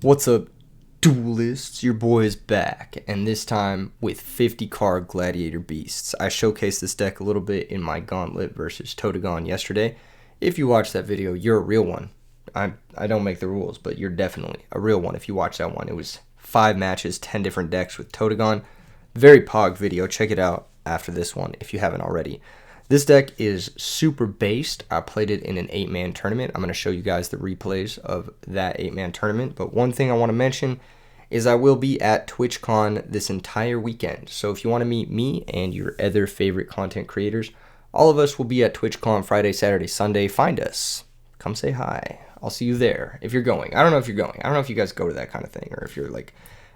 What's up, duelists? Your boy is back, and this time with 50 card Gladiator Beasts. I showcased this deck a little bit in my Gauntlet versus Totagon yesterday. If you watched that video, you're a real one. I don't make the rules, but you're definitely a real one if you watch that one. It was 5 matches, 10 different decks with Totagon. Very pog video. Check it out after this one if you haven't already. This deck is super based. I played it in an 8-man tournament. I'm going to show you guys the replays of that 8-man tournament. But one thing I want to mention is I will be at TwitchCon this entire weekend. So if you want to meet me and your other favorite content creators, all of us will be at TwitchCon Friday, Saturday, Sunday. Find us. Come say hi. I'll see you there if you're going. I don't know if you're going. I don't know if you guys go to that kind of thing or if you're like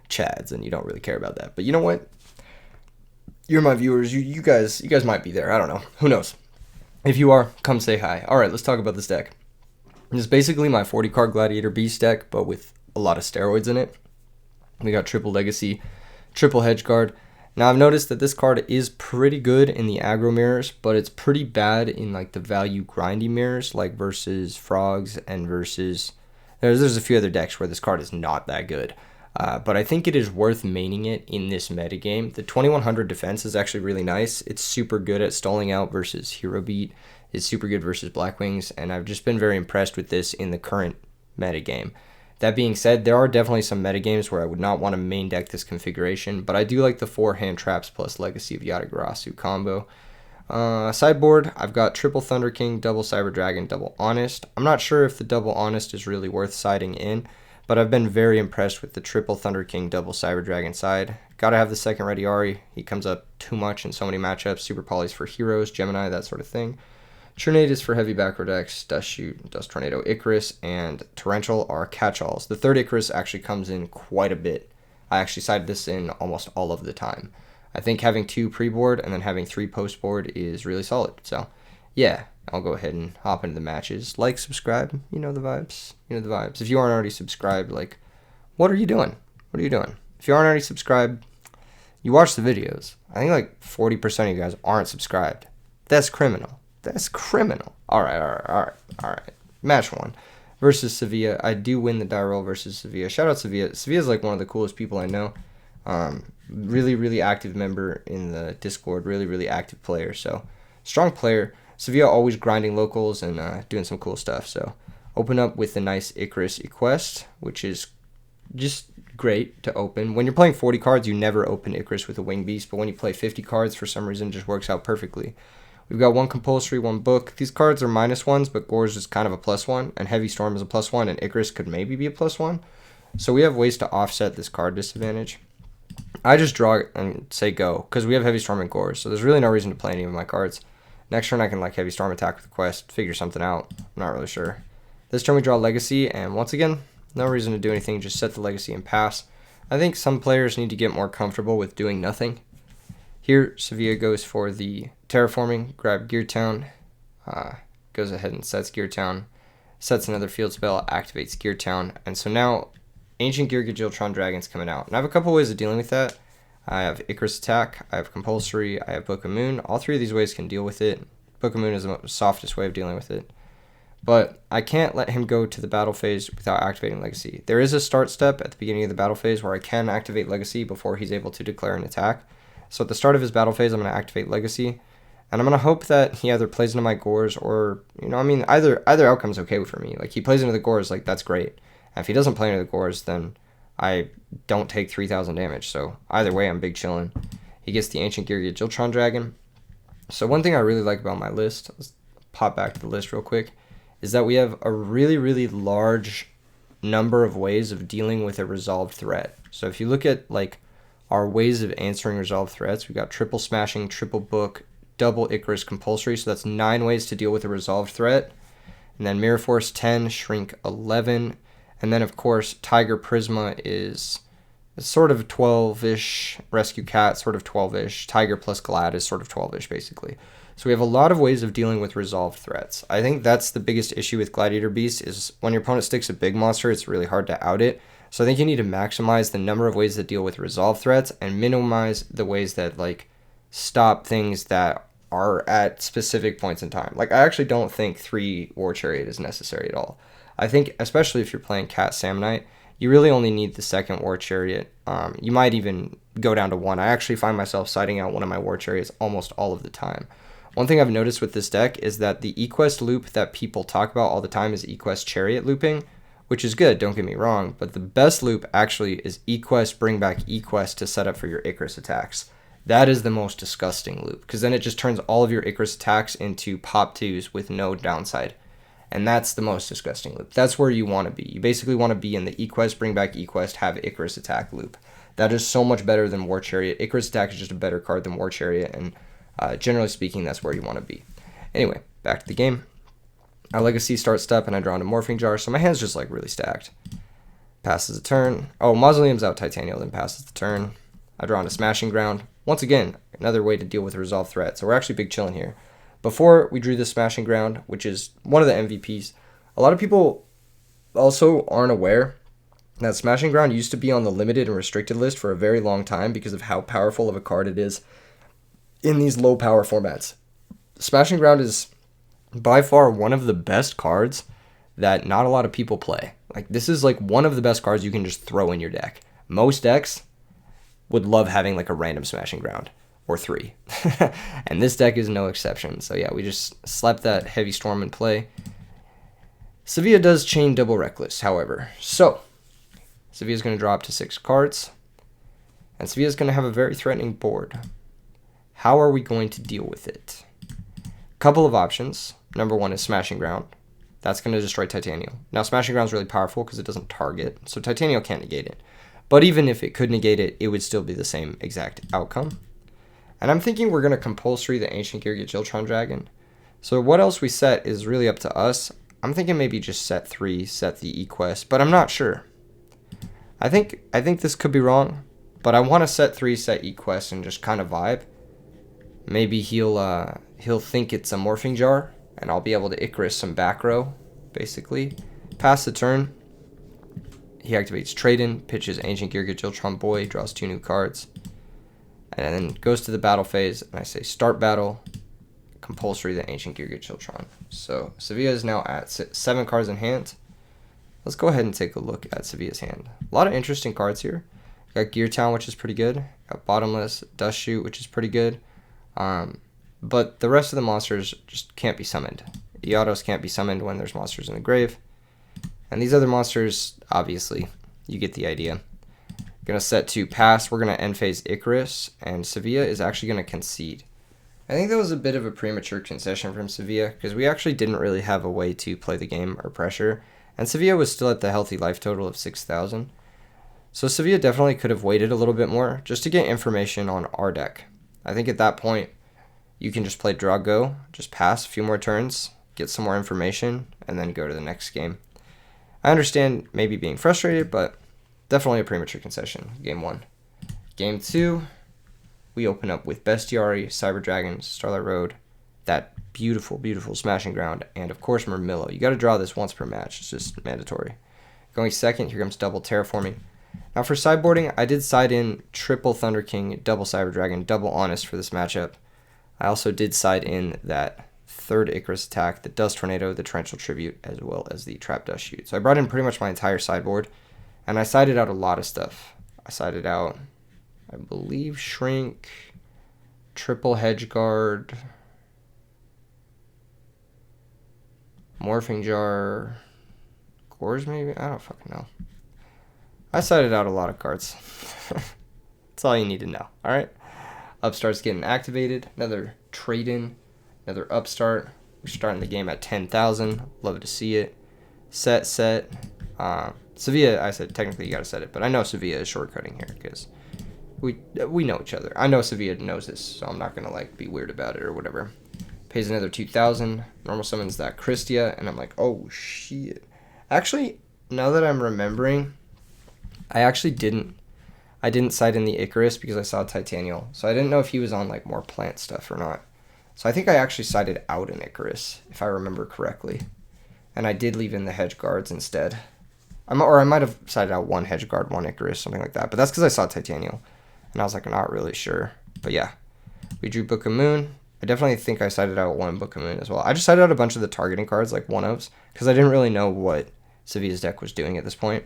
Chads and you don't really care about that. But you know what? You're my viewers. You guys might be there. I don't know. Who knows? If you are, come say hi. All right, let's talk about this deck. It's basically my 40 card Gladiator Beast deck, but with a lot of steroids in it. We got triple Legacy, triple Hedge Guard. Now I've noticed that this card is pretty good in the aggro mirrors, but it's pretty bad in like the value grindy mirrors, like versus Frogs and versus. There's a few other decks where this card is not that good. But I think it is worth maining it in this metagame. The 2100 defense is actually really nice. It's super good at stalling out versus Hero Beat. It's super good versus Blackwings, and I've just been very impressed with this in the current metagame. That being said, there are definitely some metagames where I would not want to main deck this configuration, but I do like the 4 hand traps plus Legacy of Yatagarasu combo. Sideboard, I've got triple Thunder King, double Cyber Dragon, double Honest. I'm not sure if the double Honest is really worth siding in, but I've been very impressed with the triple Thunder King, double Cyber Dragon side. Gotta have the second ready Ari. He comes up too much in so many matchups. Super Polys for heroes, Gemini, that sort of thing. Trinade is for heavy backward decks. Dust Shoot, Dust Tornado, Icarus, and Torrential are catch-alls. The third Icarus actually comes in quite a bit. I actually sided this in almost all of the time. I think having 2 pre-board and then having 3 post-board is really solid. So, yeah, I'll go ahead and hop into the matches. Like, subscribe, you know the vibes. You know the vibes. If you aren't already subscribed, like, what are you doing? What are you doing? If you aren't already subscribed, you watch the videos. I think like 40% of you guys aren't subscribed. That's criminal. That's criminal. All right. Match 1 versus Sevilla. I do win the die roll versus Sevilla. Shout out Sevilla. Sevilla's like one of the coolest people I know. Really, really active member in the Discord. Really, really active player. So, strong player. Sevilla always grinding locals and doing some cool stuff. So, open up with the nice Icarus Equest, which is just great to open. When you're playing 40 cards, you never open Icarus with a Wing Beast, but when you play 50 cards, for some reason, it just works out perfectly. We've got 1 compulsory, 1 book. These cards are -1s, but Gore's is kind of a +1, and Heavy Storm is a +1, and Icarus could maybe be a +1. So we have ways to offset this card disadvantage. I just draw it and say go, because we have Heavy Storm and Gore, so there's really no reason to play any of my cards. Next turn I can like Heavy Storm attack with the quest, figure something out. I'm not really sure. This turn we draw Legacy, and once again, no reason to do anything, just set the Legacy and pass. I think some players need to get more comfortable with doing nothing. Here, Sevilla goes for the Terraforming, grab Gear Town, goes ahead and sets Gear Town, sets another field spell, activates Gear Town, and so now Ancient Gear Gajiltron Dragon's coming out. And I have a couple ways of dealing with that. I have Icarus Attack, I have Compulsory, I have Book of Moon. All 3 of these ways can deal with it. Book of Moon is the softest way of dealing with it. But I can't let him go to the battle phase without activating Legacy. There is a start step at the beginning of the battle phase where I can activate Legacy before he's able to declare an attack. So at the start of his battle phase, I'm going to activate Legacy. And I'm going to hope that he either plays into my Gores or, either outcome's okay for me. Like, he plays into the Gores, like, that's great. And if he doesn't play into the Gores, then I don't take 3,000 damage. So either way, I'm big chillin'. He gets the Ancient Gear Gajiltron Dragon. So one thing I really like about my list, let's pop back to the list real quick, is that we have a really, really large number of ways of dealing with a resolved threat. So if you look at, like, our ways of answering resolved threats, we got triple Smashing, triple Book, double Icarus Compulsory, so that's 9 ways to deal with a resolved threat. And then Mirror Force 10, Shrink 11, and then of course Tiger Prisma is sort of 12-ish, Rescue Cat sort of 12-ish, Tiger plus Glad is sort of 12-ish basically. So we have a lot of ways of dealing with resolved threats. I think that's the biggest issue with Gladiator Beast is when your opponent sticks a big monster, it's really hard to out it. So I think you need to maximize the number of ways that deal with resolved threats and minimize the ways that like stop things that are at specific points in time. Like, I actually don't think 3 War Chariot is necessary at all. I think, especially if you're playing Cat Samnite, you really only need the second War Chariot. You might even go down to one. I actually find myself siding out one of my War Chariots almost all of the time. One thing I've noticed with this deck is that the Equest loop that people talk about all the time is Equest Chariot looping, which is good, don't get me wrong, but the best loop actually is Equest bring back Equest to set up for your Icarus attacks. That is the most disgusting loop, because then it just turns all of your Icarus attacks into pop 2s with no downside. And that's the most disgusting loop. That's where you want to be. You basically want to be in the Equest, bring back Equest, have Icarus attack loop. That is so much better than War Chariot. Icarus attack is just a better card than War Chariot, and generally speaking, that's where you want to be. Anyway, back to the game. I Legacy start step, and I draw into Morphing Jar, so my hand's just like really stacked. Passes a turn. Oh, Mausoleum's out Titanial, then passes the turn. I draw into Smashing Ground. Once again, another way to deal with a resolve threat. So we're actually big chilling here. Before we drew the Smashing Ground, which is one of the MVPs, a lot of people also aren't aware that Smashing Ground used to be on the limited and restricted list for a very long time because of how powerful of a card it is in these low power formats. Smashing Ground is by far one of the best cards that not a lot of people play. Like, this is like one of the best cards you can just throw in your deck. Most decks would love having like a random Smashing Ground or 3. And this deck is no exception. So yeah, we just slapped that Heavy Storm in play. Sevilla does chain double Reckless, however. So Sevilla's going to drop to 6 cards. And Sevilla's going to have a very threatening board. How are we going to deal with it? Couple of options. Number 1 is Smashing Ground. That's going to destroy Titanial. Now, Smashing Ground is really powerful because it doesn't target, so Titanial can't negate it. But even if it could negate it, it would still be the same exact outcome. And I'm thinking we're going to compulsory the Ancient Yugioh Dragon. So what else we set is really up to us. I'm thinking maybe just set 3, set the Equest, but I'm not sure. I think this could be wrong, but I want to set 3, set Equest, and just kind of vibe. Maybe he'll think it's a Morphing Jar, and I'll be able to Icarus some back row, basically. Pass the turn. He activates Trade-In, pitches Ancient Yugioh Boy, draws 2 new cards, and then goes to the battle phase, and I say start battle, compulsory the Ancient Yugioh. So Sevilla is now at 7 cards in hand. Let's go ahead and take a look at Sevilla's hand. A lot of interesting cards here. Got Gear Town, which is pretty good. Got Bottomless, Dust Shoot, which is pretty good. But the rest of the monsters just can't be summoned. Eotos can't be summoned when there's monsters in the grave. And these other monsters, obviously, you get the idea. Gonna set to pass. We're gonna end phase Icarus, and Sevilla is actually gonna concede. I think that was a bit of a premature concession from Sevilla because we actually didn't really have a way to play the game or pressure, and Sevilla was still at the healthy life total of 6,000. So Sevilla definitely could have waited a little bit more just to get information on our deck. I think at that point, you can just play draw go, just pass a few more turns, get some more information, and then go to the next game. I understand maybe being frustrated, but definitely a premature concession. Game 1. Game 2, we open up with Bestiary, Cyber Dragon, Starlight Road, that beautiful, beautiful Smashing Ground, and of course Murmillo. You got to draw this once per match. It's just mandatory. Going second, here comes double Terraforming. Now for sideboarding, I did side in triple Thunder King, double Cyber Dragon, double Honest for this matchup. I also did side in that third Icarus attack, the Dust Tornado, the Torrential Tribute, as well as the Trap Dust Shoot. So I brought in pretty much my entire sideboard, and I sided out a lot of stuff. I sided out, I believe, Shrink, triple Hedge Guard, Morphing Jar, Gores maybe? I don't fucking know. I sided out a lot of cards. That's all you need to know, alright? Upstart's getting activated. Another trade-in. Another upstart. We're starting the game at 10,000. Love to see it. Set. Sevilla, I said technically you got to set it, but I know Sevilla is shortcutting here because we know each other. I know Sevilla knows this, so I'm not going to like be weird about it or whatever. Pays another 2,000. Normal summons that Christia, and I'm like, oh shit. Actually, now that I'm remembering, I didn't side in the Icarus because I saw Titanial, so I didn't know if he was on like more plant stuff or not. So I think I actually sided out an Icarus, if I remember correctly. And I did leave in the Hedge Guards instead. I might have sided out one Hedge Guard, one Icarus, something like that. But that's because I saw Titanial, and I was like, I'm not really sure. But yeah, we drew Book of Moon. I definitely think I sided out one Book of Moon as well. I just sided out a bunch of the targeting cards, like one-ofs, because I didn't really know what Sevilla's deck was doing at this point.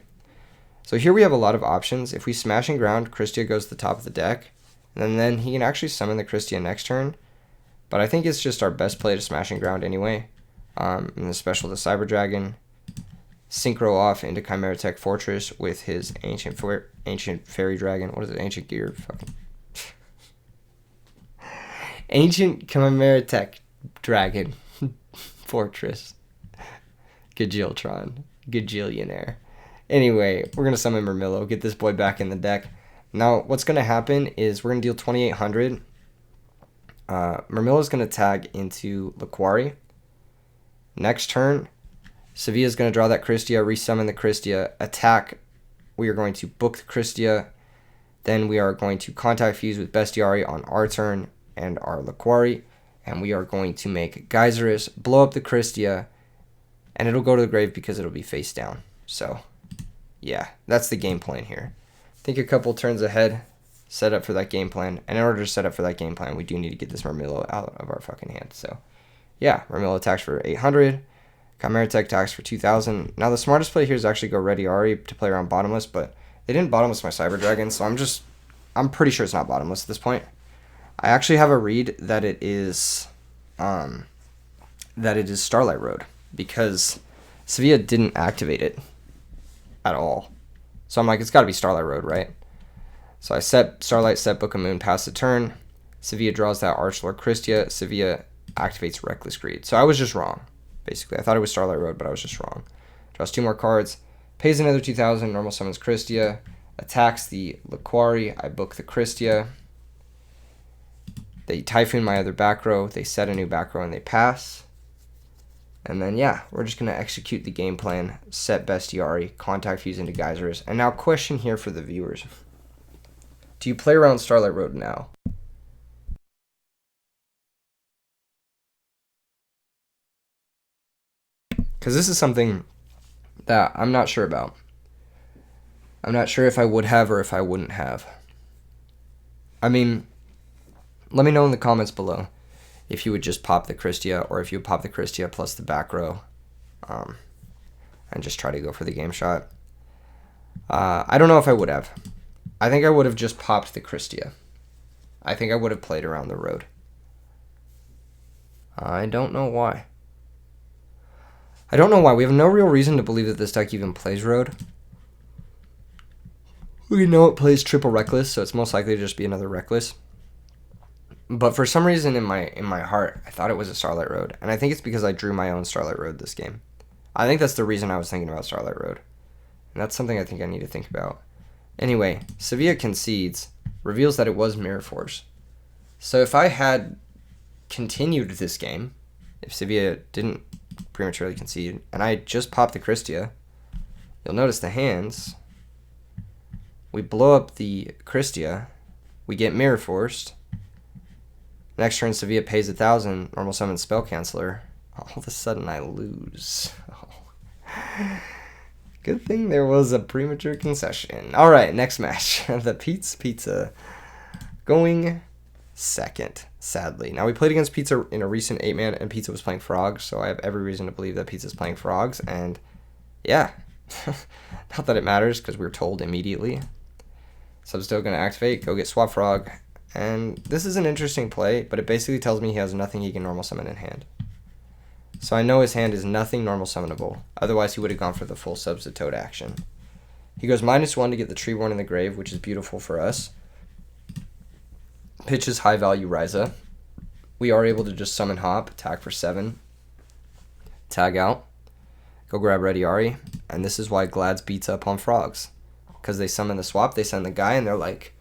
So here we have a lot of options. If we smash and ground, Christia goes to the top of the deck. And then he can actually summon the Christia next turn. But I think it's just our best play to smash and ground anyway. And the special to Cyber Dragon. Synchro off into Chimera Tech Fortress with his Ancient Fairy Dragon. What is it? Ancient Gear? Fucking. Ancient Chimera Tech Dragon Fortress. Gajiltron. Gajillionaire. Anyway, we're going to summon Murmillo, get this boy back in the deck. Now, what's going to happen is we're going to deal 2,800. Murmillo is going to tag into Laquari. Next turn, Sevilla is going to draw that Christia, resummon the Christia, attack. We are going to book the Christia. Then we are going to contact fuse with Bestiari on our turn and our Laquari. And we are going to make Geyserus, blow up the Christia, and it'll go to the grave because it'll be face down. So, yeah, that's the game plan here. Think a couple turns ahead, set up for that game plan. And in order to set up for that game plan, we do need to get this Murmillo out of our fucking hand. So, yeah, Murmillo attacks for 800. Chimera Tech attacks for 2,000. Now, the smartest play here is actually go Ready Ari to play around bottomless, but they didn't bottomless my Cyber Dragon, so I'm pretty sure it's not bottomless at this point. I actually have a read that it is Starlight Road because Sevilla didn't activate it at all. So I'm like, it's got to be Starlight Road, right? So I set Starlight, set Book of Moon, pass the turn. Sevilla draws that Archlord Christia. Sevilla activates Reckless Greed. So I was just wrong, basically. I thought it was Starlight Road, but I was just wrong. Draws 2 more cards. Pays another 2,000. Normal summons Christia. Attacks the Laquari. I book the Christia. They Typhoon my other back row. They set a new back row and they pass. And then, yeah, we're just going to execute the game plan. Set Bestiari. Contact fuse into Geysers. And now, question here for the viewers. Do you play around Starlight Road now? Because this is something that I'm not sure about. I'm not sure if I would have or if I wouldn't have. I mean, let me know in the comments below if you would just pop the Christia or if you would pop the Christia plus the back row and just try to go for the game shot. I don't know if I would have. I think I would have just popped the Christia. I think I would have played around the road. I don't know why. I don't know why. We have no real reason to believe that this deck even plays road. We know it plays triple Reckless, so it's most likely to just be another Reckless. But for some reason in my heart, I thought it was a Starlight Road. And I think it's because I drew my own Starlight Road this game. I think that's the reason I was thinking about Starlight Road. And that's something I think I need to think about. Anyway, Sevilla concedes, reveals that it was Mirror Force. So if I had continued this game, if Sevilla didn't prematurely concede, and I just popped the Christia, you'll notice the hands. We blow up the Christia. We get Mirror Forced. Next turn, Sevilla pays 1,000. Normal summon Spell Canceller. All of a sudden, I lose. Oh. Good thing there was a premature concession. All right, next match. The Pete's Pizza going second, sadly. Now, we played against Pizza in a recent 8-man, and Pizza was playing Frogs, so I have every reason to believe that Pizza's playing Frogs, and yeah. Not that it matters, because we were told immediately. So I'm still going to activate, go get Swap Frog, and this is an interesting play, but it basically tells me he has nothing he can normal summon in hand. So I know his hand is nothing normal summonable, otherwise he would have gone for the full Substitute action. He goes -1 to get the Treeborn in the grave, which is beautiful for us. Pitches high value Ryza. We are able to just summon Hop, attack for 7, tag out, go grab Ready Ari, and this is why Glads beats up on Frogs. Because they summon the swap, they send the guy, and they're like,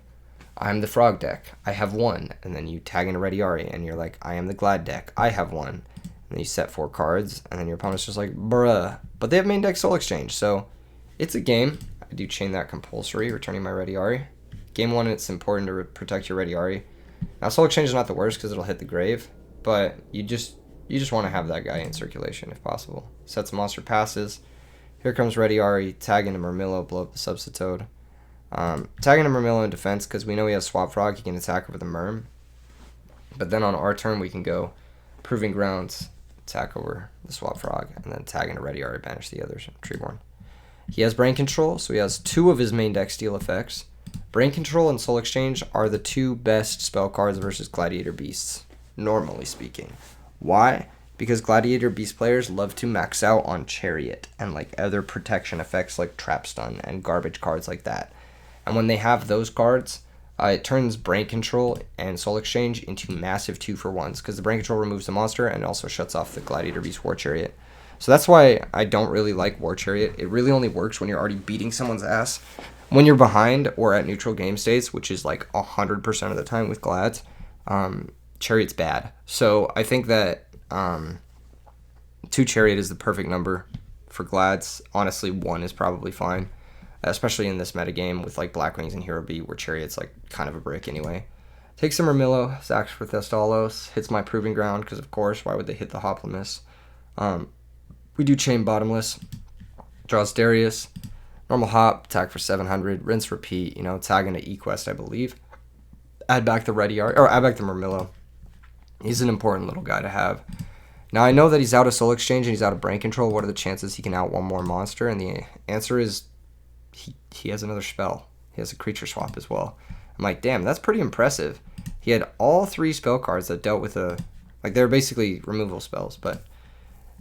I'm the Frog deck, I have 1. And then you tag in a Ready Ari, and you're like, I am the Glad deck, I have 1. And then you set 4 cards, and then your opponent's just like, bruh. But they have main deck Soul Exchange, so it's a game. I do chain that compulsory, returning my Ready Ari. Game 1, it's important to protect your Ready Ari. Now, Soul Exchange is not the worst because it'll hit the grave, but you just want to have that guy in circulation if possible. Sets monster passes. Here comes Ready Ari, tag into Murmillo, blow up the Substitute. Tag into Murmillo in defense because we know he has Swap Frog, he can attack over the Murm. But then on our turn, we can go Proving Grounds, attack over the Swap Frog, and then tag into Ready Ari, banish the others, Treeborn. He has Brain Control, so he has 2 of his main deck steal effects. Brain Control and Soul Exchange are the 2 best spell cards versus Gladiator Beasts, normally speaking. Why? Because Gladiator Beast players love to max out on Chariot and like other protection effects like Trap Stun and garbage cards like that. And when they have those cards, it turns Brain Control and Soul Exchange into massive 2-for-1s because the Brain Control removes the monster and also shuts off the Gladiator Beast War Chariot. So that's why I don't really like War Chariot. It really only works when you're already beating someone's ass. When you're behind or at neutral game states, which is like 100% of the time with Glads, Chariot's bad. So I think that 2 Chariot is the perfect number for Glads. Honestly, 1 is probably fine, especially in this metagame with like Black Wings and Hero B, where Chariot's like kind of a brick anyway. Take some Ramillo, sacks for Thestalos, hits my Proving Ground, because of course, why would they hit the Hoplomys? We do Chain Bottomless, draws Darius, normal hop, attack for 700, rinse, repeat, tag into E-Quest, I believe. Add back the add back the Murmillo. He's an important little guy to have. Now, I know that he's out of Soul Exchange and he's out of Brain Control. What are the chances he can out one more monster? And the answer is he has another spell. He has a creature swap as well. I'm like, damn, that's pretty impressive. He had all 3 spell cards that dealt with they're basically removal spells, but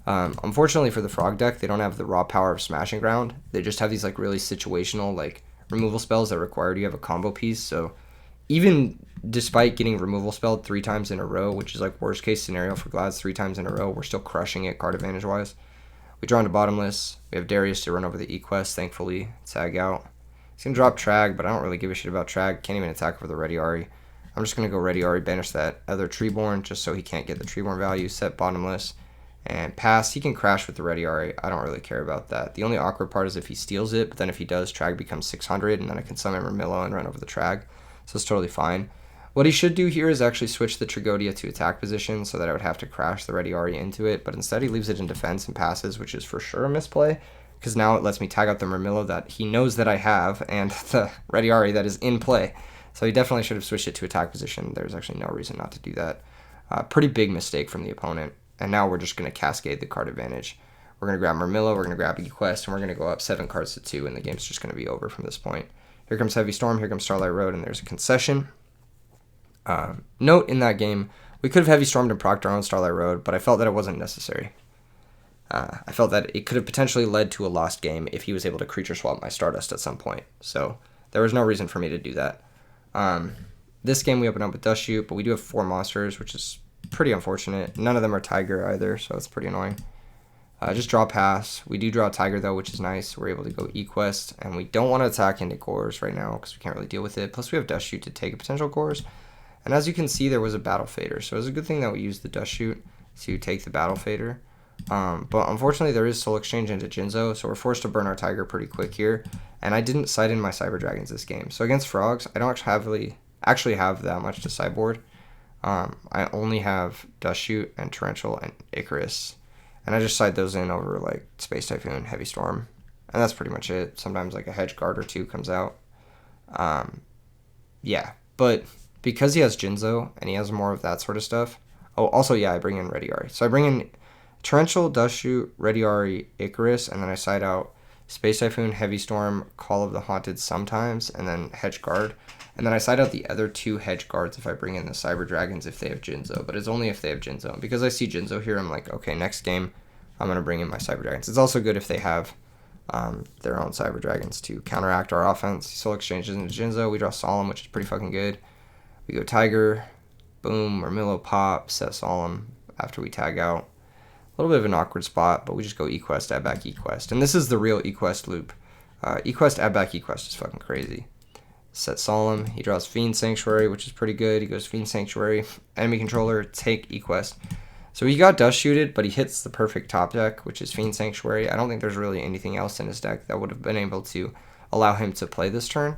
unfortunately for the Frog deck, they don't have the raw power of Smashing Ground. They just have these like really situational like removal spells that require you have a combo piece. So even despite getting removal spelled 3 times in a row, which is like worst case scenario for Glads 3 times in a row, we're still crushing it card advantage wise. We draw into Bottomless. We have Darius to run over the E-Quest, thankfully. Tag out. He's going to drop Trag, but I don't really give a shit about Trag. Can't even attack over the Ready Ari. I'm just going to go Ready Ari, banish that other Treeborn just so he can't get the Treeborn value, set Bottomless, and pass. He can crash with the Ready Ari. I don't really care about that. The only awkward part is if he steals it, but then if he does, Trag becomes 600, and then I can summon Ramillo and run over the Trag. So it's totally fine. What he should do here is actually switch the Tragodia to attack position so that I would have to crash the Ready Ari into it, but instead he leaves it in defense and passes, which is for sure a misplay, because now it lets me tag out the Murmillo that he knows that I have, and the Ready Ari that is in play. So he definitely should have switched it to attack position. There's actually no reason not to do that. Pretty big mistake from the opponent, and now we're just going to cascade the card advantage. We're going to grab Murmillo, we're going to grab E-Quest, and we're going to go up 7 cards to 2, and the game's just going to be over from this point. Here comes Heavy Storm, here comes Starlight Road, and there's a concession. Note in that game, we could have Heavy Stormed and procced our own Starlight Road, but I felt that it wasn't necessary. I felt that it could have potentially led to a lost game if he was able to creature swap my Stardust at some point. So there was no reason for me to do that. This game we open up with Dust Shoot, but we do have 4 monsters, which is pretty unfortunate. None of them are Tiger either, so it's pretty annoying. Just draw pass. We do draw a Tiger though, which is nice. We're able to go E-Quest, and we don't want to attack into cores right now because we can't really deal with it. Plus we have Dust Shoot to take a potential cores. And as you can see, there was a Battle Fader. So it was a good thing that we used the Dust Shoot to take the Battle Fader. But unfortunately, there is Soul Exchange into Jinzo, so we're forced to burn our Tiger pretty quick here. And I didn't side in my Cyber Dragons this game. So against Frogs, I don't actually have that much to sideboard. I only have Dust Shoot and Torrential and Icarus. And I just side those in over like Space Typhoon, Heavy Storm. And that's pretty much it. Sometimes like a Hedge Guard or 2 comes out. Yeah, but because he has Jinzo and he has more of that sort of stuff. Oh, also, yeah, I bring in Ready Ari. So I bring in Torrential, Dust Shoot, Ready Ari, Icarus, and then I side out Space Typhoon, Heavy Storm, Call of the Haunted sometimes, and then Hedge Guard. And then I side out the other 2 Hedge Guards if I bring in the Cyber Dragons if they have Jinzo, but it's only if they have Jinzo. And because I see Jinzo here, I'm like, okay, next game, I'm going to bring in my Cyber Dragons. It's also good if they have their own Cyber Dragons to counteract our offense. Soul Exchanges into Jinzo. We draw Solemn, which is pretty fucking good. We go Tiger, boom, Murmillo pop, set Solemn after we tag out. A little bit of an awkward spot, but we just go E-Quest, add back E-Quest. And this is the real E-Quest loop. E-Quest, add back E-Quest is fucking crazy. Set Solemn, he draws Fiend Sanctuary, which is pretty good. He goes Fiend Sanctuary, enemy controller, take E-Quest. So he got Dust Shooted, but he hits the perfect top deck, which is Fiend Sanctuary. I don't think there's really anything else in his deck that would have been able to allow him to play this turn.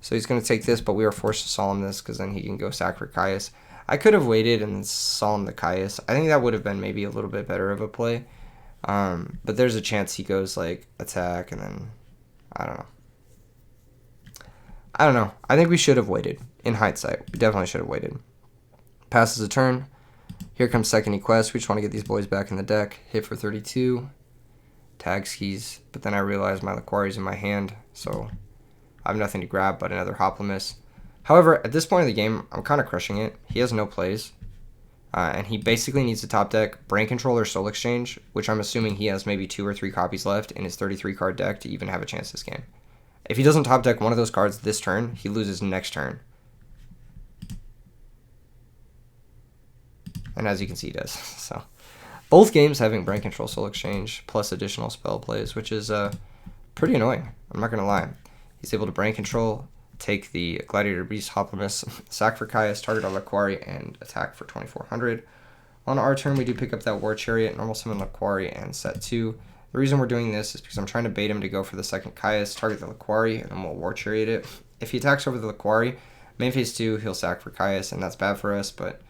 So he's going to take this, but we were forced to Solemn this because then he can go sack for Caius. I could have waited and then Solemn the Caius. I think that would have been maybe a little bit better of a play. But there's a chance he goes like attack and then I don't know. I think we should have waited. In hindsight, we definitely should have waited. Passes a turn. Here comes second E-Quest. We just want to get these boys back in the deck. Hit for 32. tag skis, but then I realized my Laquari's in my hand, so I have nothing to grab but another Hoplomys. However, at this point of the game, I'm kind of crushing it. He has no plays, and he basically needs to top deck Brain Control or Soul Exchange, which I'm assuming he has maybe 2 or 3 copies left in his 33-card deck to even have a chance this game. If he doesn't top deck one of those cards this turn, he loses next turn. And as you can see, he does. So both games having Brain Control, Soul Exchange, plus additional spell plays, which is pretty annoying. I'm not going to lie. He's able to Brain Control, take the Gladiator Beast Hoplomys, sack for Caius, target on Laquari, and attack for 2400. On our turn, we do pick up that War Chariot, normal summon Laquari, and set 2. The reason we're doing this is because I'm trying to bait him to go for the second Caius, target the Laquari, and then we'll War Chariot it. If he attacks over the Laquari, main phase 2, he'll sack for Caius, and that's bad for us, but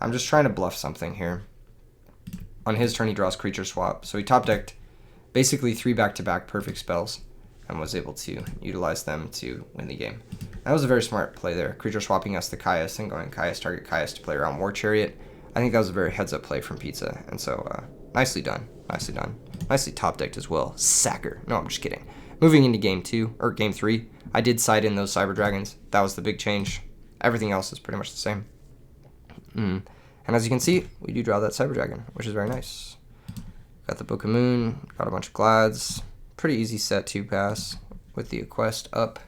I'm just trying to bluff something here. On his turn, he draws Creature Swap, so he top decked basically 3 back-to-back perfect spells and was able to utilize them to win the game. That was a very smart play there. Creature swapping us to Caius and going Caius, target Caius to play around War Chariot. I think that was a very heads-up play from Pizza, and so nicely done. Nicely done. Nicely top-decked as well. Sacker. No, I'm just kidding. Moving into game 3, I did side in those Cyber Dragons. That was the big change. Everything else is pretty much the same. And as you can see, we do draw that Cyber Dragon, which is very nice. Got the Book of Moon, got a bunch of Glads. Pretty easy set 2 pass with the Quest up.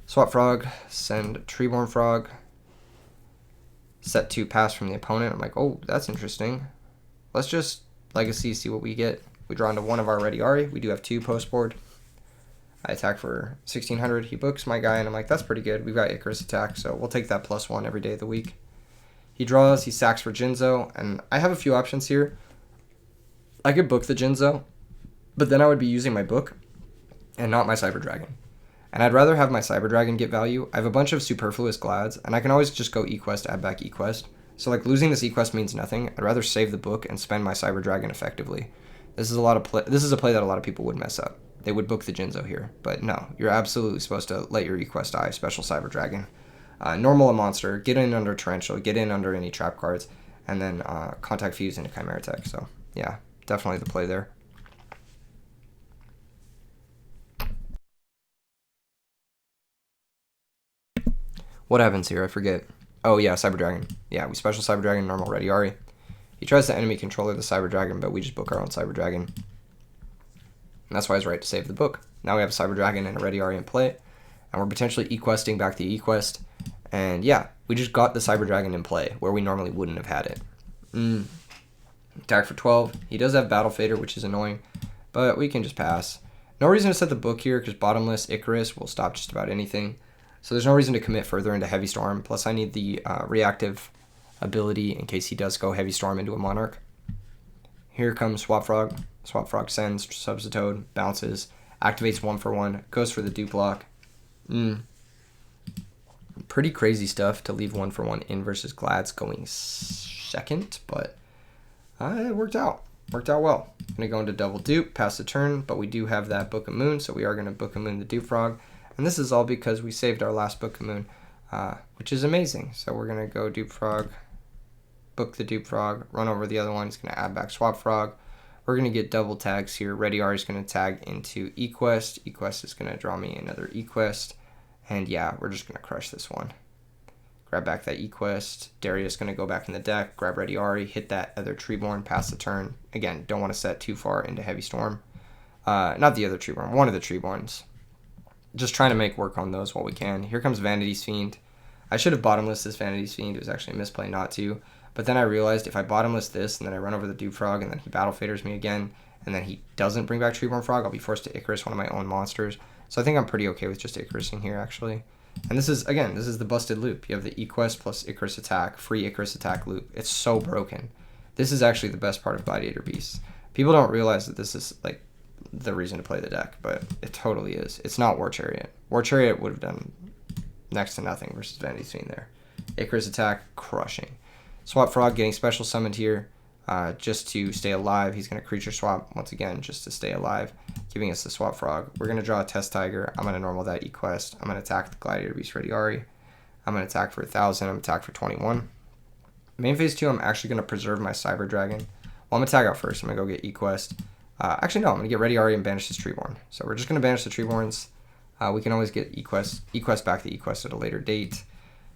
Swap Frog, send Treeborn Frog. Set 2 pass from the opponent. I'm like, oh, that's interesting. Let's just Legacy, see what we get. We draw into one of our Ready Ari. We do have 2 post board. I attack for 1600. He books my guy, and I'm like, that's pretty good. We've got Icarus attack, so we'll take that +1 every day of the week. He draws, he sacks for Jinzo, and I have a few options here. I could book the Jinzo, but then I would be using my book and not my Cyber Dragon. And I'd rather have my Cyber Dragon get value. I have a bunch of superfluous Glads, and I can always just go E-Quest, add back E-Quest. So like losing this E-Quest means nothing. I'd rather save the book and spend my Cyber Dragon effectively. This is a play that a lot of people would mess up. They would book the Jinzo here, but no, you're absolutely supposed to let your E-Quest die, special Cyber Dragon. Normal a monster, get in under Torrential, get in under any trap cards, and then Contact Fuse into Chimera Tech. So yeah, definitely the play there. What happens here? I forget. Oh yeah, Cyber Dragon. Yeah, we special Cyber Dragon, normal Ready Ari. He tries to enemy controller the Cyber Dragon, but we just book our own Cyber Dragon. And that's why it's right to save the book. Now we have a Cyber Dragon and a Ready Ari in play, and we're potentially E-Questing back the E-Quest. And yeah, we just got the Cyber Dragon in play, where we normally wouldn't have had it. Attack for 12. He does have Battle Fader, which is annoying, but we can just pass. No reason to set the book here, because Bottomless Icarus will stop just about anything. So there's no reason to commit further into Heavy Storm, plus I need the reactive ability in case he does go Heavy Storm into a Monarch. Here comes Swap Frog. Swap Frog sends, Substitoad, bounces, activates 1/1, goes for the dupe block. Pretty crazy stuff to leave 1/1 in versus Glads going second, but it worked out. Worked out well. Gonna go into double dupe, pass the turn, but we do have that Book of Moon, so we are gonna Book of Moon the Dupe Frog. And this is all because we saved our last Book of Moon, which is amazing. So we're gonna go Dupe Frog, book the Dupe Frog, run over the other one. He's gonna add back Swap Frog. We're gonna get double tags here. Ready R is gonna tag into E-Quest. E-Quest is gonna draw me another E-Quest. And yeah, we're just gonna crush this one. Grab back that E-Quest. Darius gonna go back in the deck, grab Ready Ari, hit that other Treeborn, pass the turn. Again, don't want to set too far into Heavy Storm. Not the other Treeborn, one of the Treeborns. Just trying to make work on those while we can. Here comes Vanity's Fiend. I should have bottomless this Vanity's Fiend. It was actually a misplay not to. But then I realized if I bottomless this and then I run over the Dupe Frog and then he Battle Faders me again and then he doesn't bring back Treeborn Frog, I'll be forced to Icarus one of my own monsters. So I think I'm pretty okay with just Icarusing here actually. And this is, again, this is the busted loop. You have the E-Quest plus Icarus attack, free Icarus attack loop. It's so broken. This is actually the best part of Gladiator Beasts. People don't realize that this is like the reason to play the deck, but it totally is. It's not War Chariot. War Chariot would have done next to nothing versus Vanity's Fiend there. Icarus attack, crushing. Swap Frog getting special summoned here just to stay alive. He's going to creature swap once again just to stay alive, giving us the Swap Frog. We're going to draw a Test Tiger. I'm going to normal that E-Quest. I'm going to attack the Gladiator Beast Ready Ari. I'm going to attack for 1,000. I'm going to attack for 21. Main phase 2, I'm actually going to preserve my Cyber Dragon. Well, I'm going to tag out first. I'm going to go get E-Quest. Actually, no, I'm going to get Ready Ari and banish this Treeborn. So we're just going to banish the Treeborns. We can always get Equest back to Equest at a later date.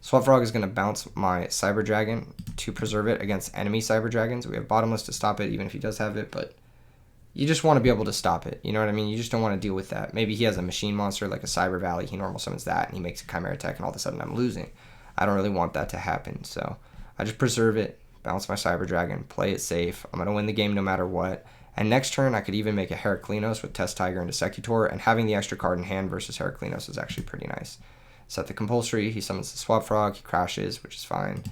Swap Frog is going to bounce my Cyber Dragon to preserve it against enemy Cyber Dragons. We have Bottomless to stop it, even if he does have it, but you just want to be able to stop it. You know what I mean? You just don't want to deal with that. Maybe he has a machine monster like a Cyber Valley. He normal summons that, and he makes a Chimera attack, and all of a sudden I'm losing. I don't really want that to happen, so I just preserve it, bounce my Cyber Dragon, play it safe. I'm going to win the game no matter what. And next turn, I could even make a Heraclinos with Test Tiger into Secutor, and having the extra card in hand versus Heraclinos is actually pretty nice. Set the Compulsory, he summons the Swap Frog, he crashes, which is fine.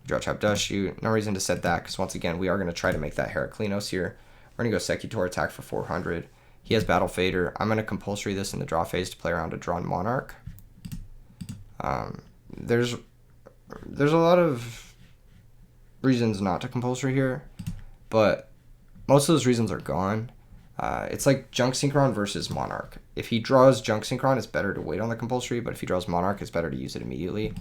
Draw Trap Dust Shoot, no reason to set that, because once again, we are going to try to make that Heraclinos here. We're going to go Secutor attack for 400. He has Battle Fader. I'm going to Compulsory this in the draw phase to play around a drawn Monarch. There's a lot of reasons not to Compulsory here, but most of those reasons are gone. It's like Junk Synchron versus Monarch. If he draws Junk Synchron, it's better to wait on the Compulsory, but if he draws Monarch, it's better to use it immediately.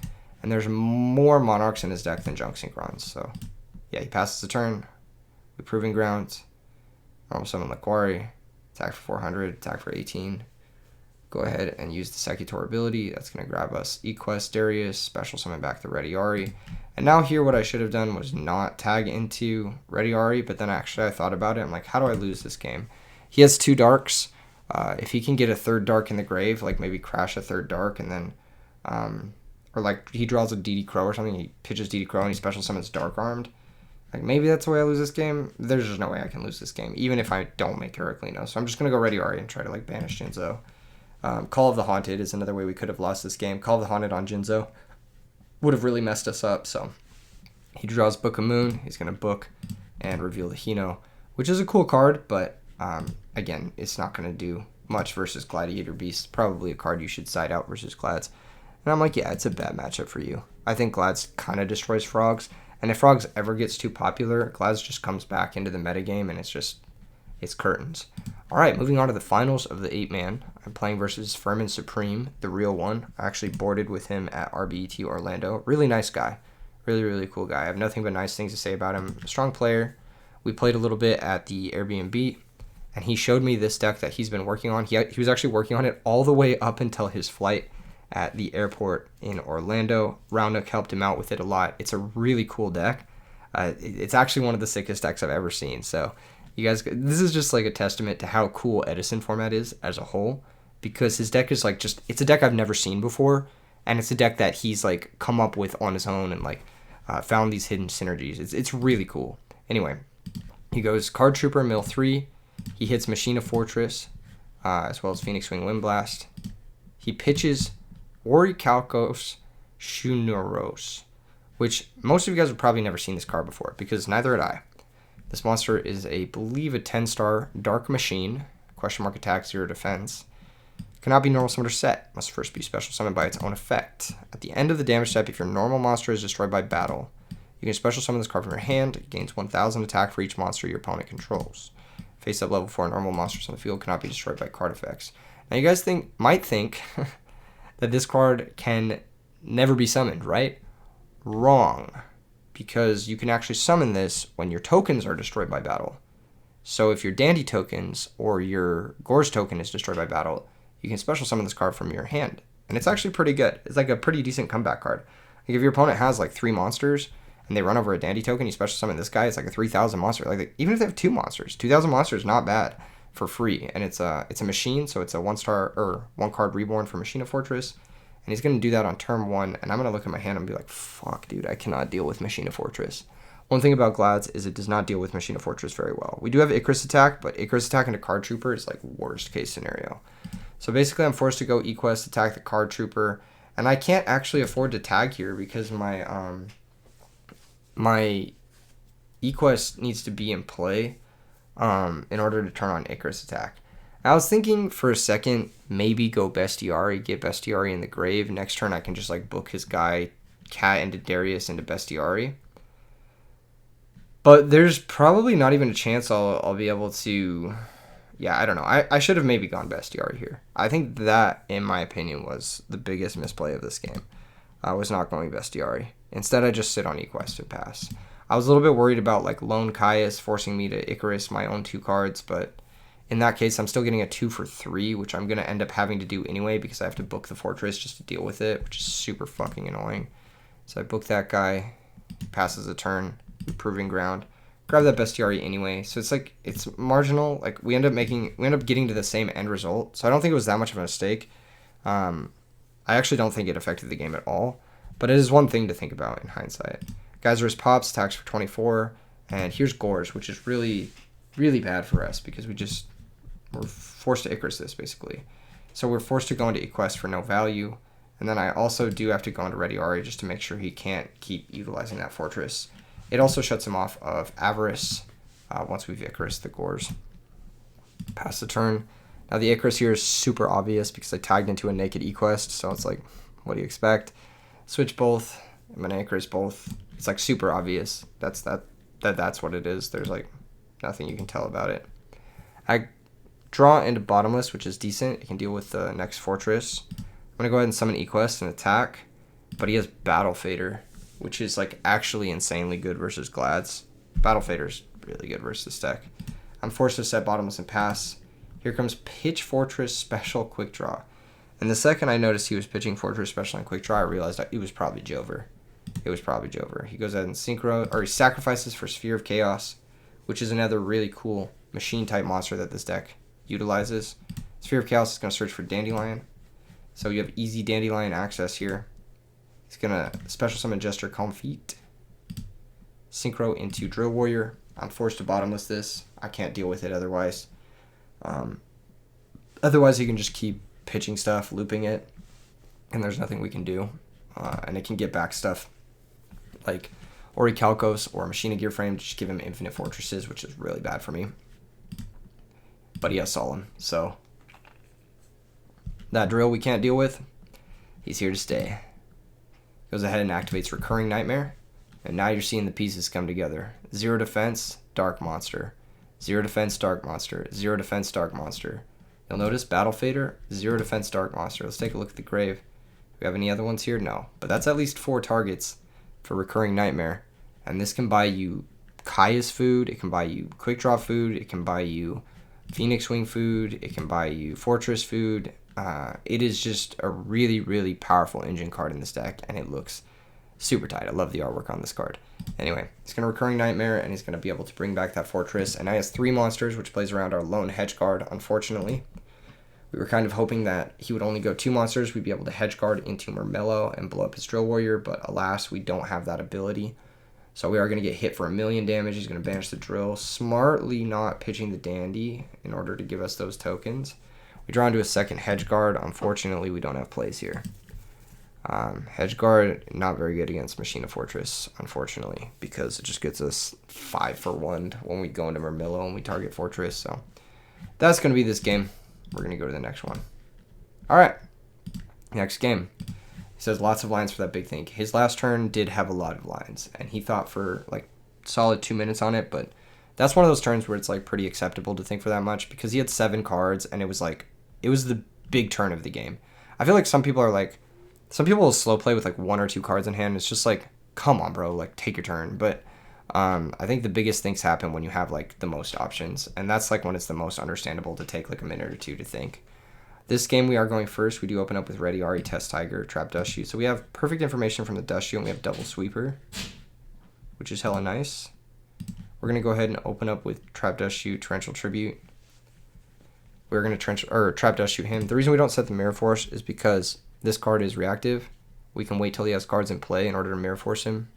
And there's more Monarchs in his deck than Junk Synchrons, so yeah, he passes the turn. We Proving Grounds. Normal Summon Laquari. Attack for 400, attack for 18. Go ahead and use the Secutor ability. That's going to grab us Equest Darius, special summon back the Ready Ari. And now here what I should have done was not tag into Ready Ari, but then actually I thought about it. I'm like, how do I lose this game? He has 2 darks. If he can get a 3rd dark in the grave, like maybe crash a 3rd dark and then, or like he draws a DD Crow or something, he pitches DD Crow and he special summons Dark Armed. Like maybe that's the way I lose this game. There's just no way I can lose this game, even if I don't make Heraclinos. So I'm just going to go Ready Ari and try to like banish Jinzo. Call of the Haunted is another way we could have lost this game. Call of the Haunted on Jinzo would have really messed us up. So he draws Book of Moon. He's going to book and reveal the Hino, which is a cool card, but again, it's not going to do much versus Gladiator Beast. Probably a card you should side out versus Glads. And I'm like, yeah, it's a bad matchup for you. I think Glads kind of destroys Frogs. And if Frogs ever gets too popular, Glads just comes back into the metagame and it's curtains. All right, moving on to the finals of the 8-man. I'm playing versus Furman Supreme, the real one. I actually boarded with him at RBET Orlando. Really nice guy. Really, really cool guy. I have nothing but nice things to say about him. Strong player. We played a little bit at the Airbnb, and he showed me this deck that he's been working on. He was actually working on it all the way up until his flight at the airport in Orlando. Roundnook helped him out with it a lot. It's a really cool deck. It's actually one of the sickest decks I've ever seen. So you guys, this is just like a testament to how cool Edison format is as a whole, because his deck is like it's a deck I've never seen before, and it's a deck that he's like come up with on his own and like found these hidden synergies. It's really cool. Anyway, he goes Card Trooper, Mill 3. He hits Machina Fortress, as well as Phoenix Wing Windblast. He pitches Orichalcos Shunoros, which most of you guys have probably never seen this card before, because neither had I. This monster is, I believe, a 10-star Dark Machine, question mark attack, 0 defense. Cannot be normal summoned or set, must first be special summoned by its own effect. At the end of the damage step, if your normal monster is destroyed by battle, you can special summon this card from your hand. It gains 1000 attack for each monster your opponent controls. Face up level 4 normal monsters on the field cannot be destroyed by card effects. Now you guys might think that this card can never be summoned, right? Wrong. Because you can actually summon this when your tokens are destroyed by battle. So if your Dandy tokens or your Gore's token is destroyed by battle, you can special summon this card from your hand. And it's actually pretty good. It's like a pretty decent comeback card. Like if your opponent has like 3 monsters and they run over a Dandy token, you special summon this guy, it's like a 3,000 monster. Like even if they have 2 monsters, 2,000 monsters is not bad for free. And it's a machine, so it's a 1-star or 1-card reborn for Machina Fortress. And he's going to do that on turn 1, and I'm going to look at my hand and be like, fuck, dude, I cannot deal with Machina Fortress. One thing about Glads is it does not deal with Machina Fortress very well. We do have Icarus attack, but Icarus attack into Card Trooper is like worst case scenario. So basically I'm forced to go Equest, attack the Card Trooper, and I can't actually afford to tag here because my Equest needs to be in play in order to turn on Icarus attack. I was thinking for a second, maybe go Bestiari, get Bestiari in the grave. Next turn I can just like book his guy, Cat into Darius into Bestiari. But there's probably not even a chance I'll be able to... Yeah, I don't know. I should have maybe gone Bestiari here. I think that, in my opinion, was the biggest misplay of this game. I was not going Bestiari. Instead, I just sit on Equest and pass. I was a little bit worried about like Lone Caius forcing me to Icarus my own 2 cards, but In that case, I'm still getting a 2 for 3, which I'm going to end up having to do anyway because I have to book the fortress just to deal with it, which is super fucking annoying. So I book that guy, passes a turn, improving ground, grab that bestiary anyway. So it's like, it's marginal. Like we end up getting to the same end result. So I don't think it was that much of a mistake. I actually don't think it affected the game at all, but it is one thing to think about in hindsight. Geyser's pops, attacks for 24, and here's Gores, which is really, really bad for us because we're forced to Icarus this basically. So we're forced to go into Equest for no value. And then I also do have to go into Ready Ari just to make sure he can't keep utilizing that fortress. It also shuts him off of Avarice once we've Icarus the Gores. Pass the turn. Now the Icarus here is super obvious because I tagged into a naked Equest, so it's like, what do you expect? Switch both. I'm going to Icarus both. It's like super obvious. That's what it is. There's like nothing you can tell about it. I draw into Bottomless, which is decent. It can deal with the next fortress. I'm going to go ahead and summon Equest and attack, but he has Battle Fader, which is like actually insanely good versus Glads. Battle Fader is really good versus this deck. I'm forced to set Bottomless and pass. Here comes Pitch Fortress Special Quick Draw. And the second I noticed he was pitching Fortress Special and Quick Draw, I realized it was probably Jover. It was probably Jover. He goes ahead and synchro, or he sacrifices for Sphere of Chaos, which is another really cool machine type monster that this deck utilizes. Sphere of Chaos is going to search for Dandelion. So you have easy Dandelion access here. He's going to special summon Jester Calm Feet. Synchro into Drill Warrior. I'm forced to Bottomless this. I can't deal with it otherwise. Otherwise, you can just keep pitching stuff, looping it, and there's nothing we can do. And it can get back stuff like Orichalcos or Machina Gear Frame to just give him infinite fortresses, which is really bad for me. But he has Solemn, so that drill we can't deal with. He's here to stay. Goes ahead and activates Recurring Nightmare, and now you're seeing the pieces come together. 0 defense, Dark Monster. 0 defense, Dark Monster. 0 defense, Dark Monster. You'll notice Battle Fader, 0 defense, Dark Monster. Let's take a look at the grave. Do we have any other ones here? No. But that's at least 4 targets for Recurring Nightmare. And this can buy you Kaya's food. It can buy you Quick Draw food. It can buy you Phoenix Wing food. It can buy you Fortress food. It is just a really, really powerful engine card in this deck. And it looks super tight. I love the artwork on this card. Anyway, he's going to Recurring Nightmare, and he's going to be able to bring back that Fortress. And now he has 3 monsters, which plays around our lone Hedge Guard, unfortunately. We were kind of hoping that he would only go 2 monsters. We'd be able to Hedge Guard into Murmello and blow up his Drill Warrior, but alas, we don't have that ability. So we are going to get hit for 1,000,000 damage. He's going to banish the Drill, smartly not pitching the Dandy in order to give us those tokens. We draw into a second Hedge Guard. Unfortunately, we don't have plays here. Hedge Guard, not very good against Machina Fortress, unfortunately, because it just gets us 5 for 1 when we go into Murmello and we target Fortress. So that's going to be this game. We're going to go to the next one. All right, next game. He says lots of lines for that big thing. His last turn did have a lot of lines, and he thought for like solid 2 minutes on it, but that's one of those turns where it's like pretty acceptable to think for that much because he had 7 cards, and it was the big turn of the game. I feel like some people will slow play with like 1 or 2 cards in hand. It's just like, come on, bro, like take your turn. But I think the biggest things happen when you have like the most options, and that's like when it's the most understandable to take like a minute or 2 to think. This game we are going first. We do open up with Ready Ari, Test Tiger, Trap Dust Shoot. So we have perfect information from the Dust Shoot, and we have Double Sweeper, which is hella nice. We're gonna go ahead and open up with Trap Dust Shoot, Torrential Tribute. We're gonna Trap Dust Shoot him. The reason we don't set the Mirror Force is because this card is reactive. We can wait till he has cards in play in order to Mirror Force him.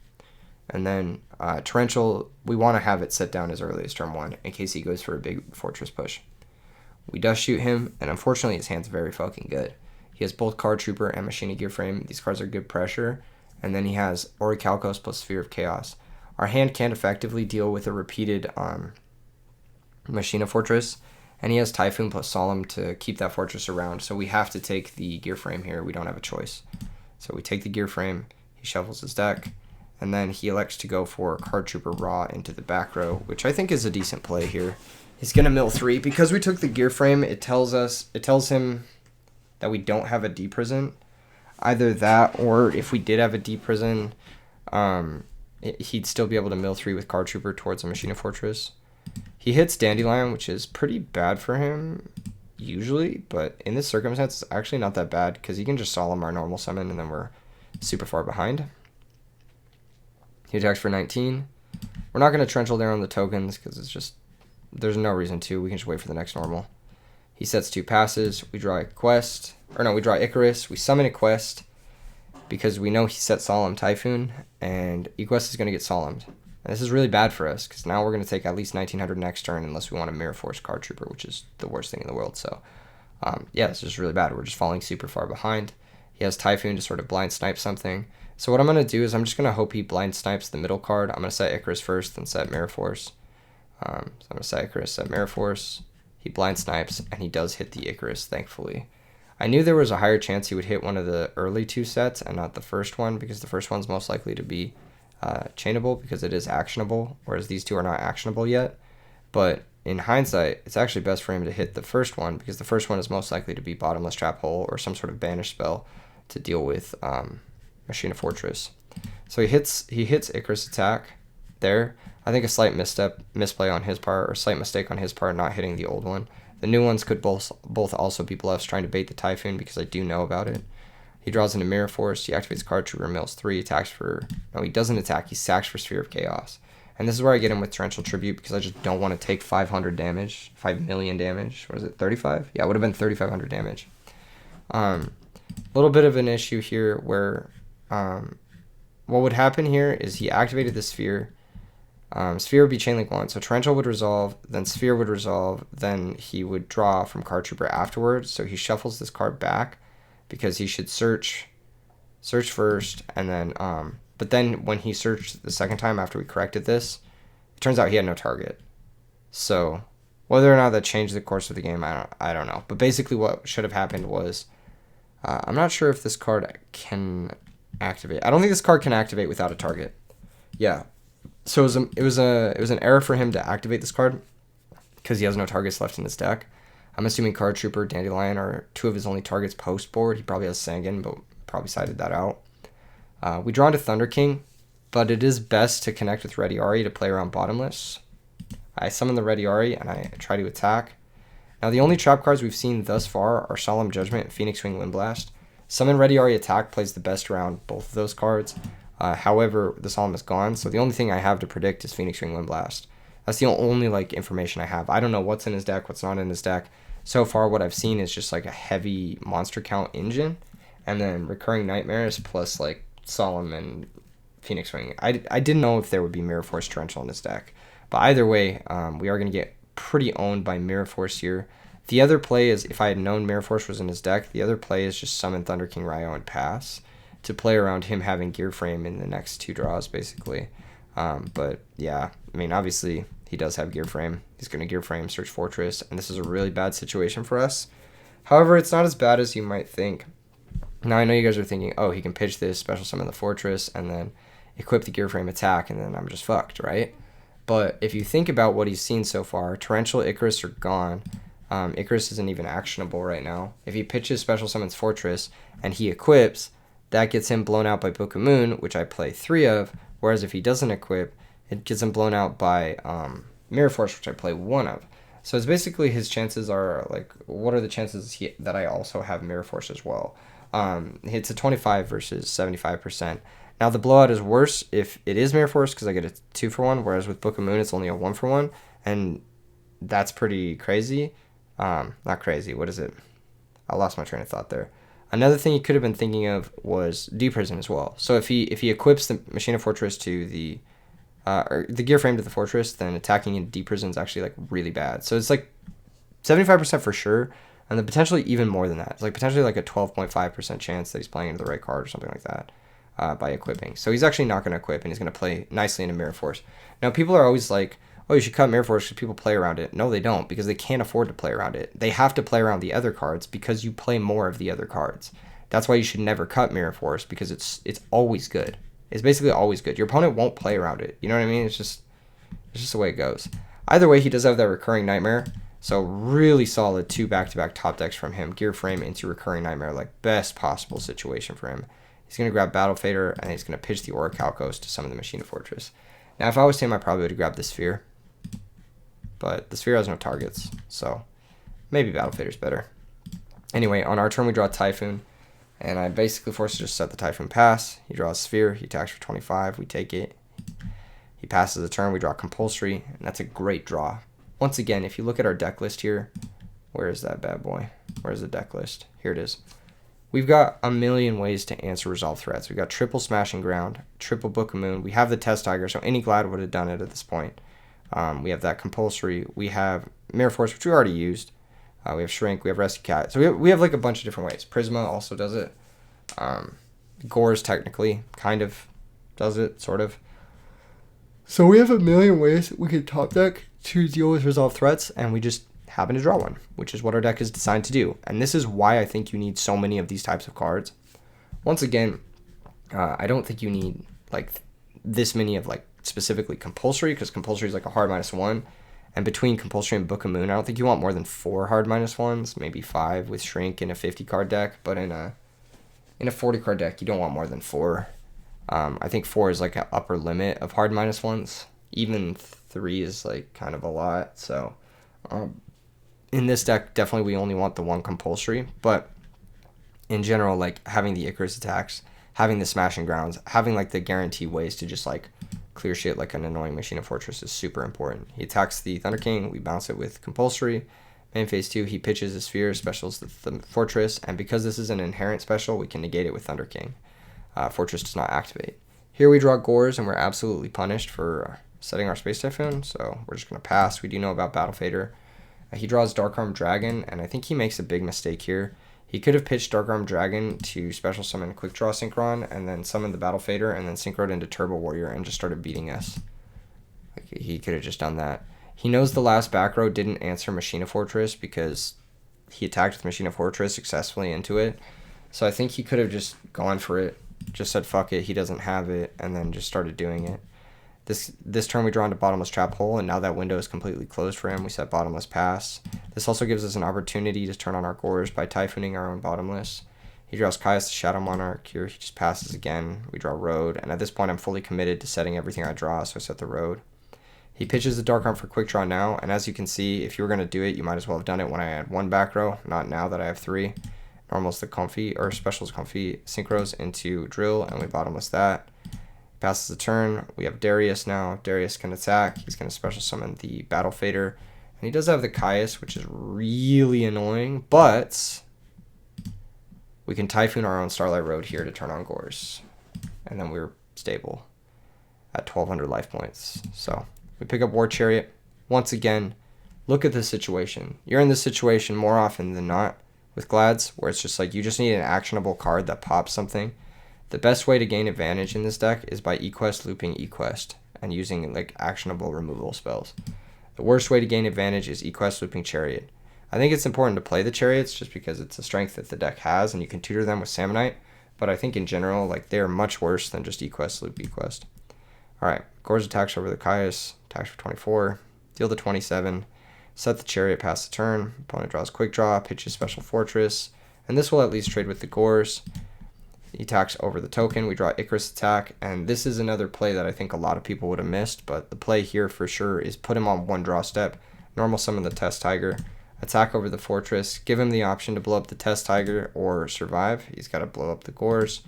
And then Torrential, we want to have it set down as early as turn 1 in case he goes for a big Fortress push. We Dust Shoot him, and unfortunately his hand's very fucking good. He has both Card Trooper and Machina Gear Frame. These cards are good pressure. And then he has Orichalcos plus Sphere of Chaos. Our hand can't effectively deal with a repeated Machina Fortress. And he has Typhoon plus Solemn to keep that Fortress around. So we have to take the Gear Frame here. We don't have a choice. So we take the Gear Frame. He shuffles his deck. And then he elects to go for Card Trooper Raw into the back row, which I think is a decent play here. He's going to mill 3. Because we took the Gear Frame, it tells him that we don't have a D Prison. Either that, or if we did have a D Prison, he'd still be able to mill 3 with Card Trooper towards a Machina Fortress. He hits Dandelion, which is pretty bad for him usually, but in this circumstance, it's actually not that bad because he can just solemn our normal summon and then we're super far behind. He attacks for 19. We're not going to Torrential there on the tokens because it's just, there's no reason to. We can just wait for the next normal. He sets 2 passes. We draw a quest. Or no, we draw Icarus. We summon a quest because we know he set Solemn Typhoon, and Equest is going to get Solemned. And this is really bad for us because now we're going to take at least 1900 next turn unless we want a Mirror Force Card Trooper, which is the worst thing in the world. So, yeah, this is really bad. We're just falling super far behind. He has Typhoon to sort of blind snipe something. So what I'm going to do is I'm just going to hope he blind snipes the middle card. I'm going to set Icarus first, then set Mirror Force. So I'm going to set Icarus, set Mirror Force. He blind snipes, and he does hit the Icarus, thankfully. I knew there was a higher chance he would hit one of the early 2 sets and not the first one, because the first one's most likely to be chainable because it is actionable, whereas these 2 are not actionable yet. But in hindsight, it's actually best for him to hit the first one because the first one is most likely to be Bottomless Trap Hole or some sort of banish spell to deal with Machina Fortress. So he hits Icarus attack there. I think a slight misplay on his part, or a slight mistake on his part not hitting the old one. The new ones could both also be bluffs trying to bait the Typhoon because I do know about it. He draws into Mirror Force. He activates Card Trooper, mills 3, attacks for... No, he doesn't attack. He sacks for Sphere of Chaos. And this is where I get him with Torrential Tribute because I just don't want to take 500 damage. 5 million damage. What is it, 35? Yeah, it would have been 3,500 damage. A little bit of an issue here where... what would happen here is he activated the Sphere. Sphere would be Chainlink 1, so Torrential would resolve, then Sphere would resolve, then he would draw from Card Trooper afterwards, so he shuffles this card back because he should search first, and then, but then when he searched the second time after we corrected this, it turns out he had no target. So whether or not that changed the course of the game, I don't know. But basically what should have happened was, I'm not sure if this card can activate. I don't think this card can activate without a target. Yeah. So it was an error for him to activate this card because he has no targets left in his deck. I'm assuming Card Trooper, Dandelion are 2 of his only targets post board. He probably has Sangan, but probably sided that out. We draw into Thunder King, but it is best to connect with Ready Ari to play around Bottomless. I summon the Ready Ari and I try to attack. Now the only trap cards we've seen thus far are Solemn Judgment and Phoenix Wing Windblast. Summon Ready Ari attack plays the best around both of those cards. However, the Solemn is gone, so the only thing I have to predict is Phoenix Wing Windblast. That's the only information I have. I don't know what's in his deck, what's not in his deck. So far, what I've seen is just a heavy monster count engine, and then Recurring Nightmares plus Solemn and Phoenix Wing. I didn't know if there would be Mirror Force Torrential in his deck, but either way, we are going to get pretty owned by Mirror Force here. The other play is, if I had known Mirror Force was in his deck, the other play is just summon Thunder King Ryo and pass to play around him having Gear Frame in the next 2 draws, basically. But yeah, I mean, obviously he does have Gear Frame. He's going to Gear Frame, search Fortress, and this is a really bad situation for us. However, it's not as bad as you might think. Now, I know you guys are thinking, oh, he can pitch this, special summon the Fortress, and then equip the Gear Frame attack, and then I'm just fucked, right? But if you think about what he's seen so far, Torrential, Icarus are gone. Icarus isn't even actionable right now. If he pitches special summons Fortress, and he equips, that gets him blown out by Book of Moon, which I play 3 of, whereas if he doesn't equip, it gets him blown out by Mirror Force, which I play 1 of. So it's basically his chances are, what are the chances that I also have Mirror Force as well? It's a 25 versus 75%. Now, the blowout is worse if it is Mirror Force because I get a 2-for-1, whereas with Book of Moon, it's only a 1-for-1, and that's pretty crazy. Not crazy, what is it? I lost my train of thought there. Another thing he could have been thinking of was Deprison as well. So if he equips the Machina Fortress to the or the Gear Frame to the Fortress, then attacking in Deprison is actually really bad. So it's 75% for sure, and then potentially even more than that. It's potentially a 12.5% chance that he's playing into the right card or something like that by equipping. So he's actually not going to equip, and he's going to play nicely into Mirror Force. Now people are always like, oh, you should cut Mirror Force because people play around it. No, they don't, because they can't afford to play around it. They have to play around the other cards because you play more of the other cards. That's why you should never cut Mirror Force, because it's always good. It's basically always good. Your opponent won't play around it. You know what I mean? It's just the way it goes. Either way, he does have that Recurring Nightmare. So really solid 2 back-to-back top decks from him. Gear Frame into Recurring Nightmare, best possible situation for him. He's going to grab Battle Fader, and he's going to pitch the Orichalcos to summon the Machina Fortress. Now, if I was him, I probably would have grabbed the Sphere. but the sphere has no targets, so maybe Battle Fader's better. Anyway, on our turn we draw Typhoon, and I basically force to just set the Typhoon pass. He draws Sphere, he attacks for 25, we take it. He passes the turn, we draw Compulsory, and that's a great draw. Once again, if you look at our deck list here, where is that bad boy? Where's the deck list? Here it is. We've got a million ways to answer resolve threats. We've got triple Smashing Ground, triple Book of Moon. We have the Test Tiger, so any Glad would have done it at this point. We have that Compulsory. We have Mirror Force, which we already used. We have Shrink. We have Rescue Cat. So we have like a bunch of different ways. Prisma also does it. Gores technically kind of does it, sort of. So we have a million ways we could top deck to deal with resolve threats, and we just happen to draw one, which is what our deck is designed to do. And this is why I think you need so many of these types of cards. Once again, I don't think you need like this many of like specifically Compulsory, because Compulsory is like a hard -1. And between Compulsory and Book of Moon, I don't think you want more than 4 hard -1s, maybe 5 with Shrink in a 50 card deck. But in a 40 card deck, you don't want more than 4. I think 4 is like an upper limit of hard -1s. Even 3 is like kind of a lot. So in this deck, definitely we only want the 1 Compulsory. But in general, like having the Icarus attacks, having the Smashing Grounds, having like the guaranteed ways to just like clear shit like an annoying Machina Fortress is super important. He attacks the Thunder King, we bounce it with Compulsory. Main phase 2, he pitches a Sphere, specials the Fortress, and because this is an inherent special, we can negate it with Thunder King. Fortress does not activate. Here we draw Gores, and we're absolutely punished for setting our Space Typhoon, so we're just going to pass. We do know about Battle Fader. He draws Dark Arm Dragon, and I think he makes a big mistake here. He could have pitched Dark Arm Dragon to special summon Quick Draw Synchron, and then summon the Battle Fader, and then synchroed into Turbo Warrior, and just started beating us. Like, he could have just done that. He knows the last back row didn't answer Machina Fortress, because he attacked with Machina Fortress successfully into it. So I think he could have just gone for it, just said fuck it, he doesn't have it, and then just started doing it. This turn we draw into Bottomless Trap Hole, and now that window is completely closed for him. We set Bottomless Pass. This also gives us an opportunity to turn on our Gores by Typhooning our own Bottomless. He draws Caius the Shadow Monarch. Here he just passes again. We draw Road, and at this point I'm fully committed to setting everything I draw, so I set the Road. He pitches the Dark Arm for Quick Draw now, and as you can see, if you were going to do it, you might as well have done it when I had 1 back row, not now that I have 3. Normal's the Comfy, or Special's Comfy, Synchros into Drill, and we Bottomless that. Passes the turn. We have Darius now. Darius can attack. He's going to special summon the Battle Fader. And he does have the Caius, which is really annoying, but we can Typhoon our own Starlight Road here to turn on Gores. And then we're stable at 1,200 life points. So we pick up War Chariot. Once again, look at this situation. You're in this situation more often than not with Glads, where it's just like you just need an actionable card that pops something. The best way to gain advantage in this deck is by eQuest looping eQuest and using like actionable removal spells. The worst way to gain advantage is eQuest looping Chariot. I think it's important to play the Chariots just because it's a strength that the deck has and you can tutor them with Sammonite, but I think in general like they're much worse than just eQuest loop eQuest. Alright, Gores attacks over the Caius, attacks for 24, deal the 27, set the Chariot past the turn, opponent draws Quick Draw, pitches Special Fortress, and this will at least trade with the Gores. He attacks over the token. We draw Icarus attack, and this is another play that I think a lot of people would have missed, but the play here for sure is put him on 1 draw step, normal summon the Test Tiger, attack over the Fortress, give him the option to blow up the Test Tiger or survive. He's got to blow up the Gores.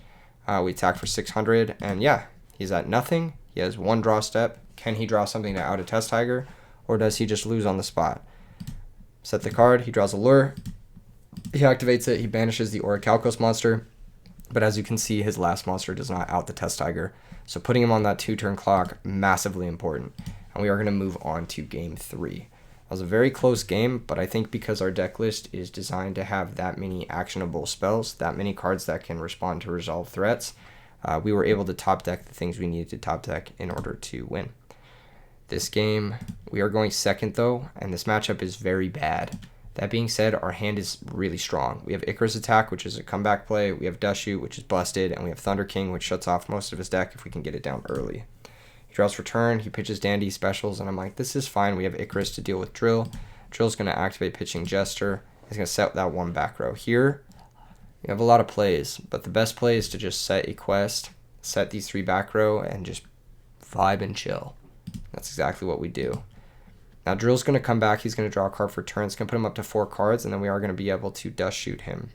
We attack for 600, and yeah, he's at nothing. He has 1 draw step. Can he draw something to out a Test Tiger, or does he just lose on the spot? Set the card. He draws a Lure. He activates it. He banishes the Orichalcos monster. But as you can see, his last monster does not out the Test Tiger. So putting him on that 2-turn clock, massively important. And we are going to move on to game 3. That was a very close game, but I think because our deck list is designed to have that many actionable spells, that many cards that can respond to resolve threats, we were able to top deck the things we needed to top deck in order to win. This game, we are going second though, and this matchup is very bad. That being said, our hand is really strong. We have Icarus attack, which is a comeback play. We have Dust Shoot, which is busted. And we have Thunder King, which shuts off most of his deck if we can get it down early. He draws for turn. He pitches Dandy specials. And I'm like, this is fine. We have Icarus to deal with Drill. Drill's going to activate pitching Jester. He's going to set that 1 back row. Here, you have a lot of plays. But the best play is to just set a quest, set these 3 back row, and just vibe and chill. That's exactly what we do. Now Drill's going to come back. He's going to draw a card for turn. It's going to put him up to 4 cards, and then we are going to be able to dust shoot him.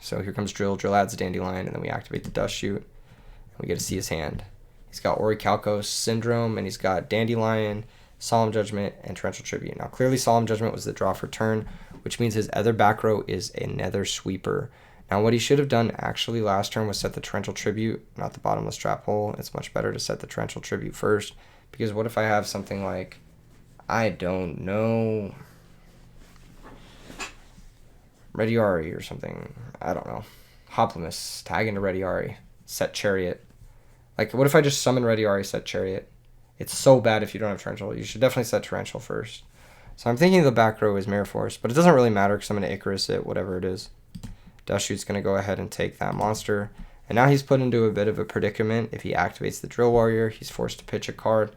So here comes Drill. Drill adds a Dandelion, and then we activate the dust shoot, and we get to see his hand. He's got Orichalcos Syndrome, and he's got Dandelion, Solemn Judgment, and Torrential Tribute. Now clearly Solemn Judgment was the draw for turn, which means his other back row is a Nether Sweeper. Now what he should have done actually last turn was set the Torrential Tribute, not the Bottomless Trap Hole. It's much better to set the Torrential Tribute first, because what if I have something like, I don't know, Rediari or something, I don't know, Hoplimus, tag into Rediari, set Chariot. Like, what if I just summon Rediari, set Chariot? It's so bad if you don't have Torrential. You should definitely set Torrential first. So I'm thinking the back row is Mirror Force, but it doesn't really matter because I'm going to Icarus it, whatever it is. Dust Shoot's going to go ahead and take that monster. And now he's put into a bit of a predicament. If he activates the Drill Warrior, he's forced to pitch a card.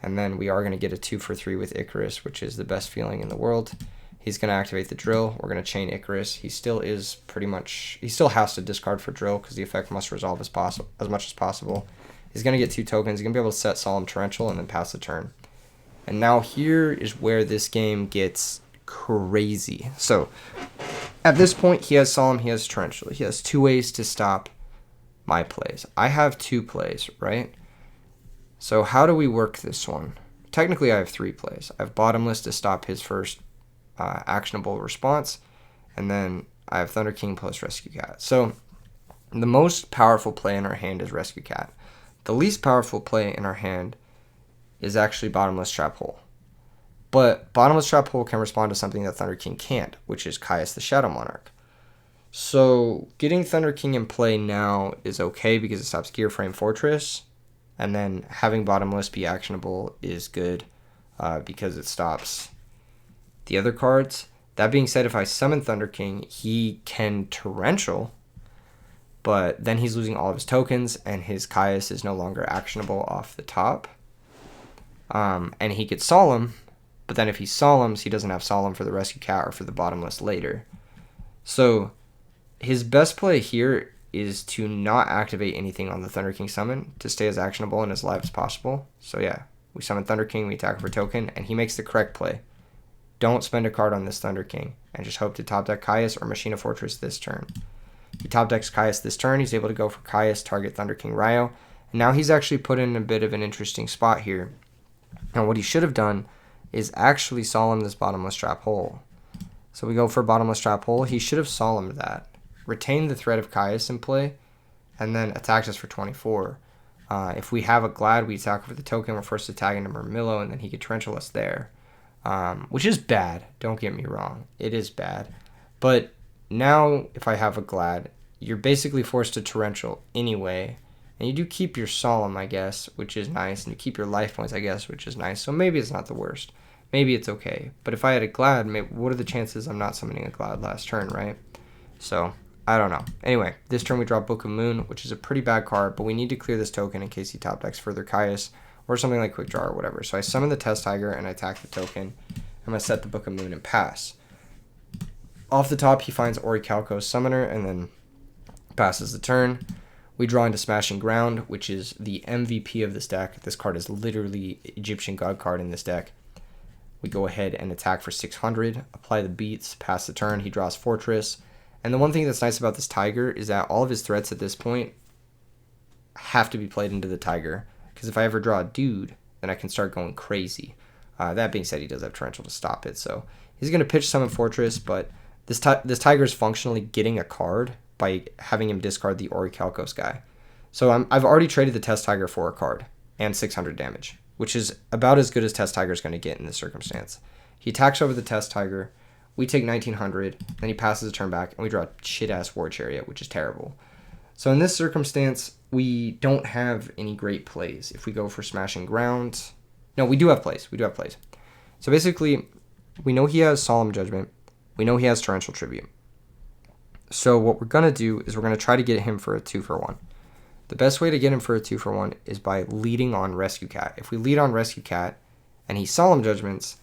And then we are going to get a 2-for-3 with Icarus, which is the best feeling in the world. He's going to activate the Drill. We're going to chain Icarus. He still is pretty much... He still has to discard for Drill because the effect must resolve as much as possible. He's going to get 2 tokens. He's going to be able to set Solemn Torrential and then pass the turn. And now here is where this game gets crazy. So at this point, he has Solemn, he has Torrential. He has 2 ways to stop my plays. I have 2 plays, right? So how do we work this one? Technically, I have 3 plays. I have Bottomless to stop his first actionable response, and then I have Thunder King plus Rescue Cat. So the most powerful play in our hand is Rescue Cat. The least powerful play in our hand is actually Bottomless Trap Hole. But Bottomless Trap Hole can respond to something that Thunder King can't, which is Caius the Shadow Monarch. So getting Thunder King in play now is okay because it stops Gearframe Fortress, and then having Bottomless be actionable is good because it stops the other cards. That being said, if I summon Thunder King, he can Torrential, but then he's losing all of his tokens, and his Caius is no longer actionable off the top. And he gets Solemn, but then if he Solemns, he doesn't have Solemn for the Rescue Cat or for the Bottomless later. So his best play here is to not activate anything on the Thunder King summon to stay as actionable and as live as possible. So yeah, we summon Thunder King, we attack for token, and he makes the correct play. Don't spend a card on this Thunder King and just hope to top deck Caius or Machina Fortress this turn. He top decks Caius this turn. He's able to go for Caius, target Thunder King Ryo. And now he's actually put in a bit of an interesting spot here. Now what he should have done is actually Solemn this Bottomless Trap Hole. So we go for Bottomless Trap Hole. He should have Solemned that, retained the threat of Caius in play, and then attacked us for 24. If we have a Glad, we attack for the token. We're forced to tag into Murmillo, and then he could Torrential us there. Which is bad. Don't get me wrong. It is bad. But now, if I have a Glad, you're basically forced to Torrential anyway. And you do keep your Solemn, I guess, which is nice. And you keep your life points, I guess, which is nice. So maybe it's not the worst. Maybe it's okay. But if I had a Glad, what are the chances I'm not summoning a Glad last turn, right? So, I don't know. Anyway, this turn we draw Book of Moon, which is a pretty bad card. But we need to clear this token in case he top decks further Caius or something like Quick Draw or whatever. So I summon the Test Tiger and I attack the token. I'm going to set the Book of Moon and pass. Off the top, he finds Orichalcos Summoner and then passes the turn. We draw into Smashing Ground, which is the MVP of this deck. This card is literally Egyptian God card in this deck. We go ahead and attack for 600, apply the beats, pass the turn. He draws Fortress. And the one thing that's nice about this Tiger is that all of his threats at this point have to be played into the Tiger. Because if I ever draw a dude, then I can start going crazy. That being said, he does have Torrential to stop it. So he's going to pitch Summon Fortress, but this Tiger is functionally getting a card by having him discard the Orichalcos guy. So I've already traded the Test Tiger for a card and 600 damage, which is about as good as Test Tiger is going to get in this circumstance. He attacks over the Test Tiger. We take 1900, then he passes a turn back, and we draw a shit-ass War Chariot, which is terrible. So in this circumstance, we don't have any great plays. If we go for Smashing Ground... No, we do have plays. We do have plays. So basically, we know he has Solemn Judgment. We know he has Torrential Tribute. So what we're going to do is we're going to try to get him for a 2-for-1. The best way to get him for a 2-for-1 is by leading on Rescue Cat. If we lead on Rescue Cat and he Solemn Judgments,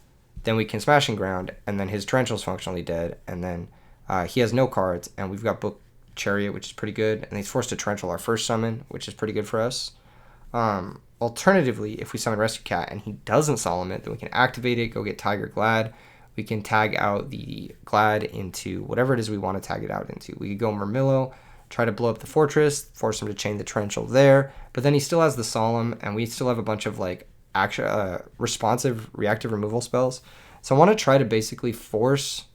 then we can Smashing Ground, and then his Torrential's functionally dead, and then he has no cards, and we've got Book Chariot, which is pretty good, and he's forced to Torrential our first summon, which is pretty good for us. alternatively, if we summon Rescue Cat and he doesn't solemn it, then we can activate it, go get Tiger Glad. We can tag out the Glad into whatever it is we want to tag it out into. We could go Murmillo, try to blow up the fortress, force him to chain the torrential there, but then he still has the Solemn, and we still have a bunch of like responsive reactive removal spells. So I want to try to basically force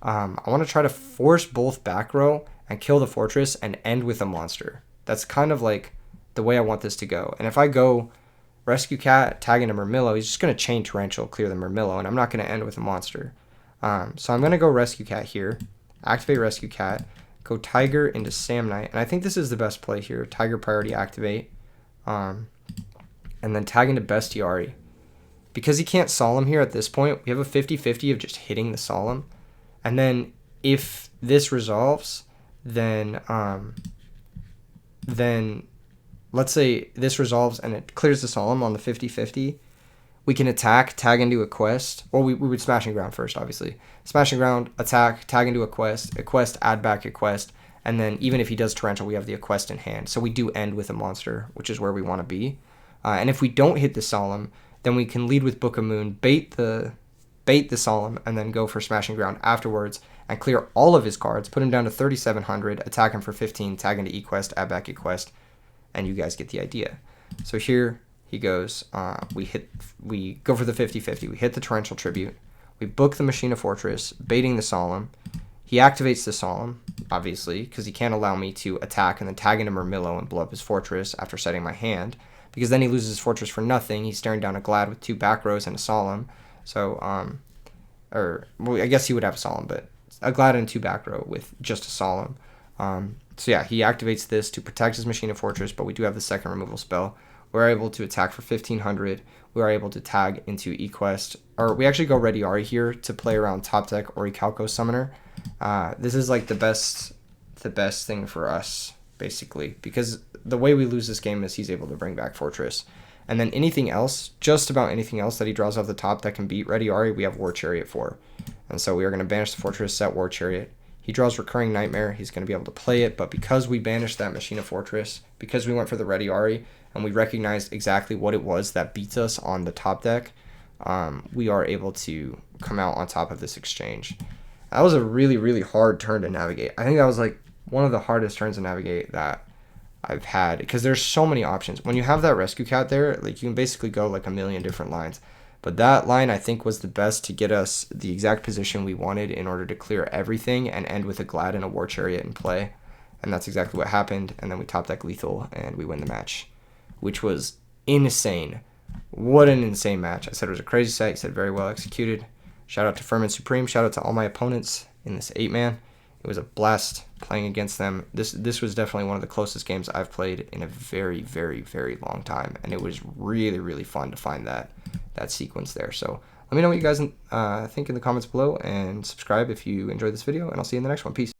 both back row and kill the fortress and end with a monster. That's kind of like the way I want this to go. And if I go Rescue Cat, tag into Murmillo, he's just going to chain Torrential, clear the Murmillo, and I'm not going to end with a monster. So I'm going to go Rescue Cat here, activate Rescue Cat, go Tiger into Sam Knight, and I think this is the best play here. Tiger priority activate, and then tag into Bestiari. Because he can't Solemn here at this point, we have a 50-50 of just hitting the Solemn. And then if this resolves, then let's say this resolves and it clears the Solemn on the 50-50, we can attack, tag into a quest. Well, we would Smash and Ground first, obviously. Smash and Ground, attack, tag into a quest, add back a quest, and then even if he does Torrential, we have the quest in hand. So we do end with a monster, which is where we want to be. And if we don't hit the Solemn, then we can lead with Book of Moon, bait the Solemn, and then go for Smash and Ground afterwards and clear all of his cards, put him down to 3,700, attack him for 15, tag into E-Quest, add back E-Quest, and you guys get the idea. So here he goes. We go for the 50-50. We hit the Torrential Tribute. We book the Machina Fortress, baiting the Solemn. He activates the Solemn, obviously, because he can't allow me to attack and then tag into Murmillo and blow up his fortress after setting my hand, because then he loses his fortress for nothing. He's staring down a Glad with 2 back rows and a Solemn. So, I guess he would have a Solemn, but a Glad and 2 back row with just a Solemn. So yeah, he activates this to protect his Machina Fortress, but we do have the second removal spell. We're able to attack for 1,500. We are able to tag into E-Quest, or we actually go Ready Ari here to play around top deck Orichalco Summoner. This is like the best thing for us, basically, because the way we lose this game is he's able to bring back Fortress. And then anything else, just about anything else that he draws off the top that can beat Ready Ari, we have War Chariot for. And so we are going to banish the Fortress, set War Chariot. He draws Recurring Nightmare, he's going to be able to play it, but because we banished that Machina Fortress, because we went for the Ready Ari, and we recognized exactly what it was that beats us on the top deck, we are able to come out on top of this exchange. That was a really, really hard turn to navigate. I think that was like one of the hardest turns to navigate that I've had, because there's so many options. When you have that Rescue Cat there, like you can basically go like a million different lines. But that line I think was the best to get us the exact position we wanted in order to clear everything and end with a Glad and a War Chariot in play. And that's exactly what happened. And then we top deck lethal and we win the match, which was insane. What an insane match. I said it was a crazy set. He said very well executed. Shout out to Furman Supreme. Shout out to all my opponents in this 8-man. It was a blast playing against them. This was definitely one of the closest games I've played in a very, very, very long time. And it was really, really fun to find that sequence there. So let me know what you guys think in the comments below, and subscribe if you enjoyed this video, and I'll see you in the next one. Peace.